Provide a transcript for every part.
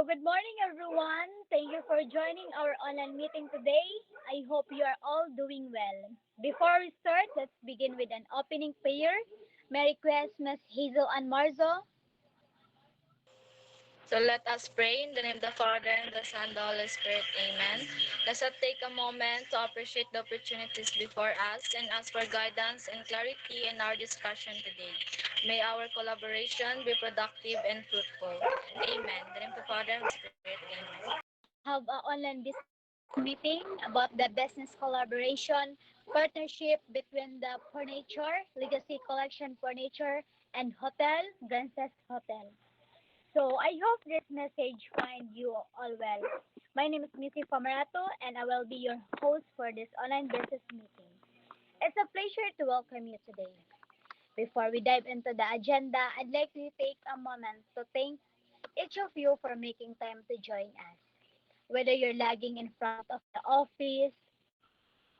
Good morning, everyone. Thank you for joining our online meeting today. I hope you are all doing well. Before we start, let's begin with an opening prayer. Merry Christmas, Hazel and Marzo. So let us pray in the name of the Father, and the Son, and the Holy Spirit. Amen. Let's take a moment to appreciate the opportunities before us and ask for guidance and clarity in our discussion today. May our collaboration be productive and fruitful. Amen. In the name of the Father, and the Spirit. Amen. Have an online business meeting about the business collaboration partnership between the Furniture, Legacy Collection Furniture, and Hotel, Ganses Hotel. So I hope this message find you all well. My name is Missy Famarato and I will be your host for this online business meeting. It's a pleasure to welcome you today. Before we dive into the agenda, I'd like to take a moment to thank each of you for making time to join us. Whether you're lagging in front of the office,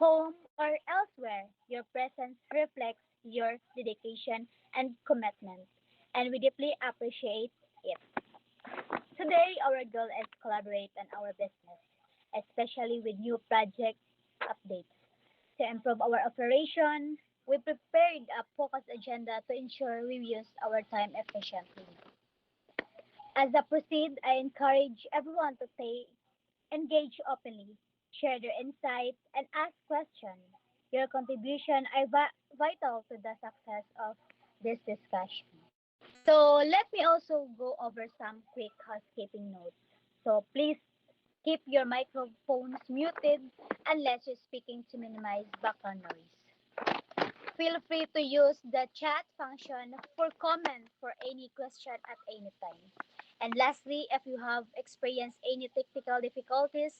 home, or elsewhere, your presence reflects your dedication and commitment, and we deeply appreciate it. Today, our goal is to collaborate on our business, especially with new project updates. To improve our operation, we prepared a focused agenda to ensure we use our time efficiently. As I proceed, I encourage everyone to engage openly, share their insights, and ask questions. Your contribution are vital to the success of this discussion. So let me also go over some quick housekeeping notes. So please keep your microphones muted unless you're speaking to minimize background noise. Feel free to use the chat function for comment for any question at any time. And lastly, if you have experienced any technical difficulties,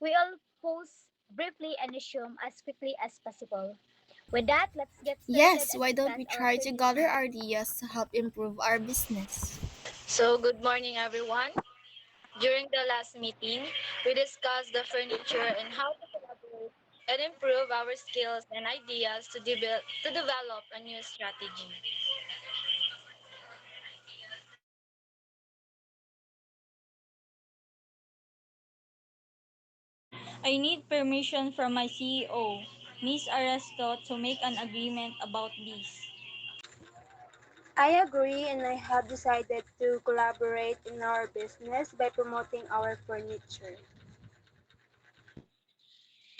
we'll pause briefly and resume as quickly as possible. With that, let's get started Yes, and why don't discuss we our try to furniture gather meeting. ideas to help improve our business? So good morning, everyone. During the last meeting, we discussed the furniture and how to collaborate and improve our skills and ideas to develop a new strategy. I need permission from my CEO, Ms. Arresto, to make an agreement about this. I agree, and I have decided to collaborate in our business by promoting our furniture.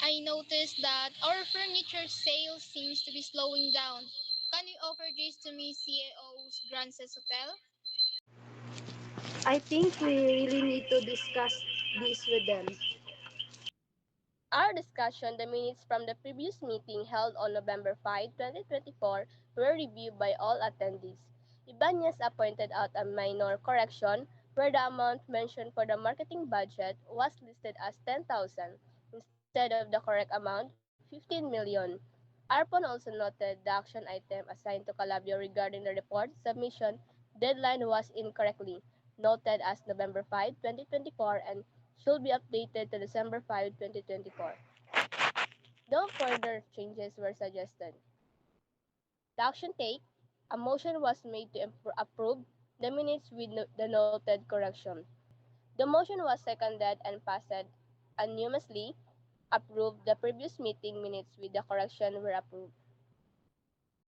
I noticed that our furniture sales seems to be slowing down. Can you offer this to me, CAO's Grances Hotel? I think we really need to discuss this with them. Our discussion, the minutes from the previous meeting held on November 5, 2024, were reviewed by all attendees. Ibanez pointed out a minor correction where the amount mentioned for the marketing budget was listed as 10,000 instead of the correct amount, 15 million. Arpon also noted the action item assigned to Calabio regarding the report submission deadline was incorrectly noted as November 5, 2024 and should be updated to December 5, 2024. No further changes were suggested. The action take, a motion was made to approve the minutes with the noted correction. The motion was seconded and passed unanimously. Approved the previous meeting minutes with the correction were approved.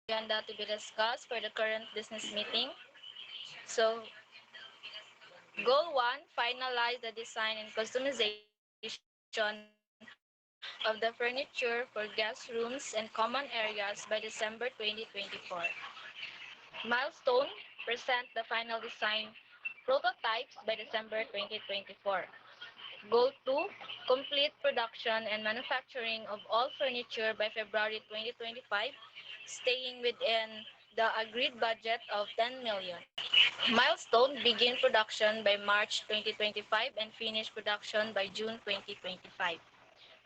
Agenda to be discussed for the current business meeting. So, Goal 1, finalize the design and customization of the furniture for guest rooms and common areas by December 2024. Milestone, present the final design prototypes by December 2024. Goal 2, complete production and manufacturing of all furniture by February 2025, staying within the agreed budget of 10 million. Milestone, begin production by March 2025 and finish production by June 2025.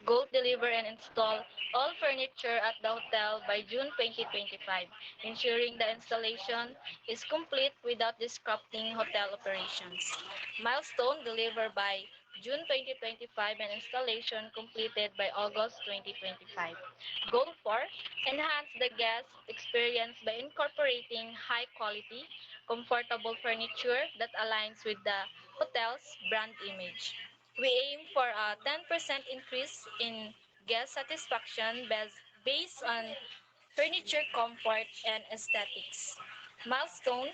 Goal, deliver and install all furniture at the hotel by June 2025, ensuring the installation is complete without disrupting hotel operations. Milestone, deliver by June 2025 and installation completed by August 2025. Goal 4, enhance the guest experience by incorporating high quality, comfortable furniture that aligns with the hotel's brand image. We aim for a 10% increase in guest satisfaction based on furniture comfort and aesthetics. Milestone: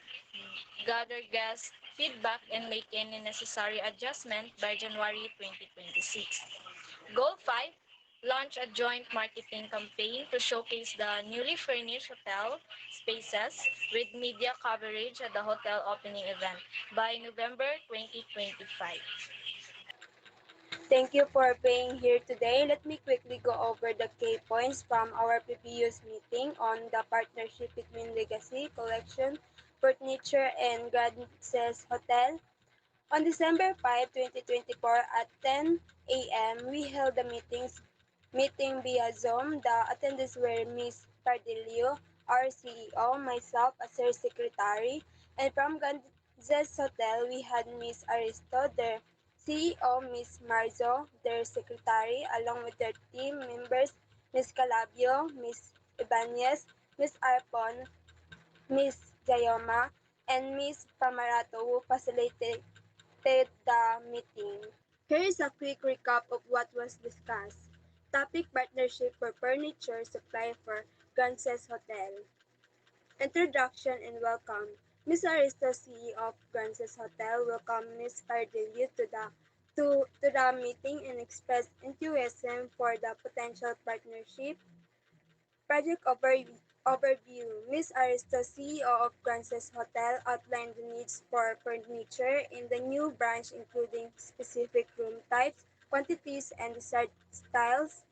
gather guest feedback and make any necessary adjustment by January 2026. Goal 5: launch a joint marketing campaign to showcase the newly furnished hotel spaces with media coverage at the hotel opening event by November 2025. Thank you for being here today. Let me quickly go over the key points from our previous meeting on the partnership between Legacy Collection Furniture and Grances Hotel. On December 5, 2024 at 10 a.m., we held the meeting via Zoom. The attendees were Ms. Pardillo, our CEO, myself as her secretary, and from Ganges Hotel, we had Ms. Aristo, their CEO, Ms. Marzo, their secretary, along with their team members, Ms. Calabio, Ms. Ibanez, Ms. Arpon, Ms. Jayoma, and Ms. Pamarato, who facilitated the meeting. Here is a quick recap of what was discussed. Topic: partnership for furniture supply for Ganses Hotel. Introduction and welcome. Ms. Arista, CEO of Ganses Hotel, welcomed Ms. Cardillo to the meeting and expressed enthusiasm for the potential partnership. Project overview: Ms. Arista, CEO of Frances Hotel, outlined the needs for furniture in the new branch, including specific room types, quantities, and desired styles.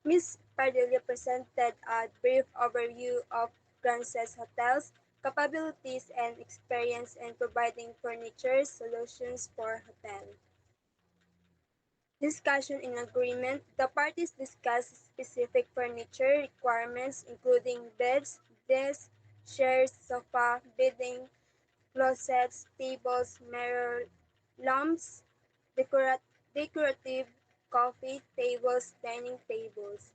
Ms. Padilla presented a brief overview of Frances Hotel's capabilities and experience in providing furniture solutions for hotels. Discussion in agreement: the parties discussed specific furniture requirements including beds, desks, chairs, sofa, bedding, closets, tables, mirror, lamps, decorative coffee tables, dining tables.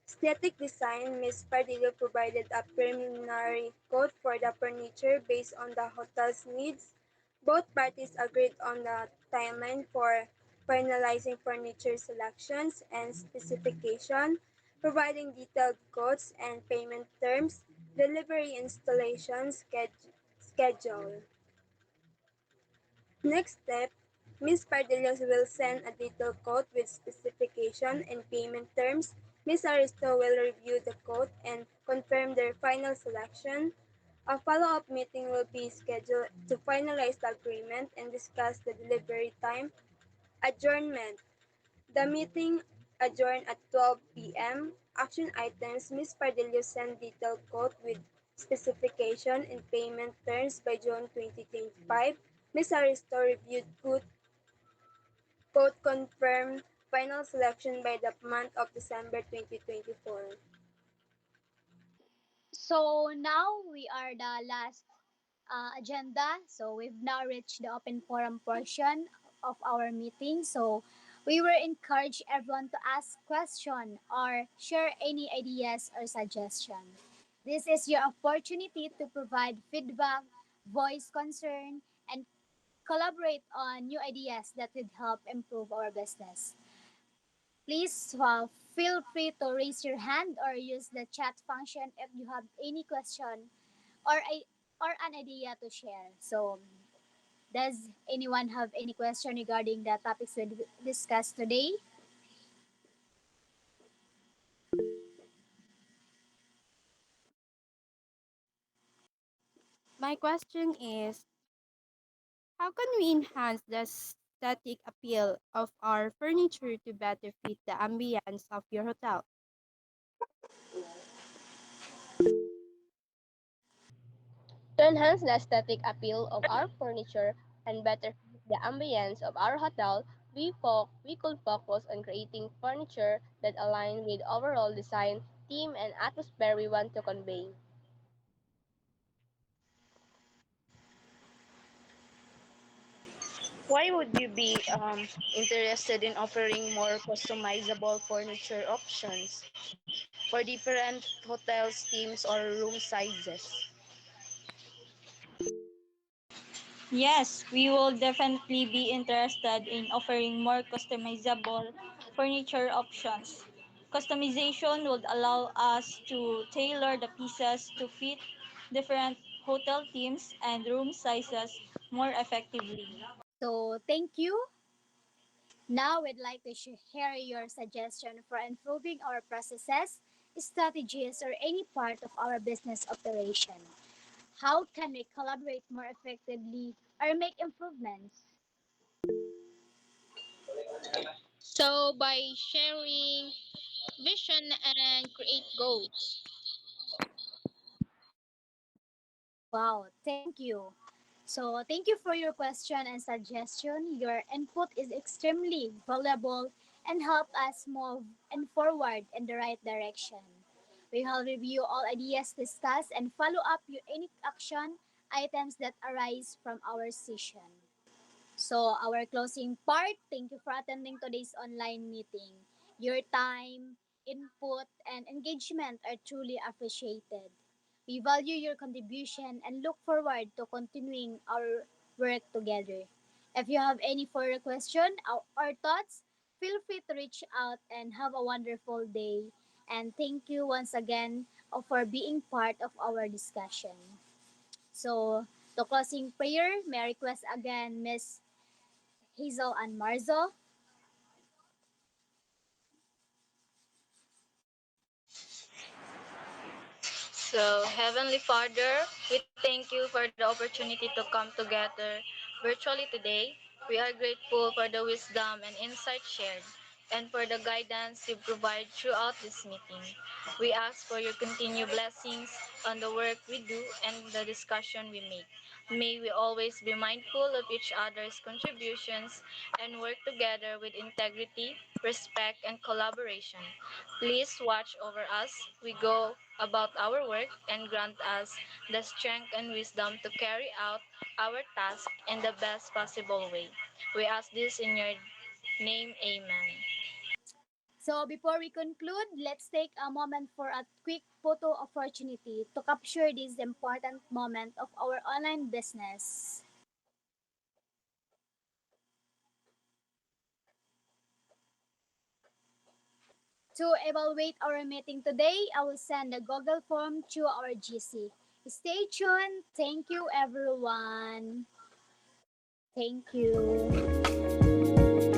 Aesthetic design: Ms. Pardillo provided a preliminary quote for the furniture based on the hotel's needs. Both parties agreed on the timeline for finalizing furniture selections and specification, providing detailed quotes and payment terms, delivery installation schedule. Next step: Ms. Pardillos will send a detailed quote with specification and payment terms. Ms. Aristo will review the quote and confirm their final selection. A follow-up meeting will be scheduled to finalize the agreement and discuss the delivery time. Adjournment: the meeting adjourned at 12 p.m. Action items: Ms. Pardillo sent detailed quote with specification and payment terms by June 2025. Ms. Aristo reviewed quote confirmed final selection by the month of December 2024. So now we are the last agenda. So we've now reached the open forum portion of our meeting. So we will encourage everyone to ask questions or share any ideas or suggestions. This is your opportunity to provide feedback, voice concern, and collaborate on new ideas that would help improve our business. Please feel free to raise your hand or use the chat function if you have any question or or an idea to share. So, does anyone have any question regarding the topics we discussed today? My question is, how can we enhance the aesthetic appeal of our furniture to better fit the ambience of your hotel? To enhance the aesthetic appeal of our furniture and better fit the ambience of our hotel, we could focus on creating furniture that align with overall design, theme, and atmosphere we want to convey. Why would you be interested in offering more customizable furniture options for different hotels, teams, or room sizes? Yes, we will definitely be interested in offering more customizable furniture options. Customization would allow us to tailor the pieces to fit different hotel themes and room sizes more effectively. So thank you. Now we'd like to hear your suggestion for improving our processes, strategies, or any part of our business operation. How can we collaborate more effectively or make improvements? So, by sharing vision and create goals. Wow, thank you. So, thank you for your question and suggestion. Your input is extremely valuable and help us move and forward in the right direction. We will review all ideas discussed and follow up your any action items that arise from our session. So, our closing part, thank you for attending today's online meeting. Your time, input, and engagement are truly appreciated. We value your contribution and look forward to continuing our work together. If you have any further question or thoughts, feel free to reach out and have a wonderful day. And thank you once again for being part of our discussion. So, to closing prayer, may I request again Miss Hazel and Marzo. So, Heavenly Father, we thank you for the opportunity to come together virtually today. We are grateful for the wisdom and insight shared and for the guidance you provide throughout this meeting. We ask for your continued blessings on the work we do and the discussion we make. May we always be mindful of each other's contributions and work together with integrity, respect, and collaboration. Please watch over us. We go about our work and grant us the strength and wisdom to carry out our task in the best possible way. We ask this in your name. Amen. So before we conclude, let's take a moment for a quick photo opportunity to capture this important moment of our online business. To evaluate our meeting today, I will send a Google form to our GC. Stay tuned. Thank you, everyone. Thank you.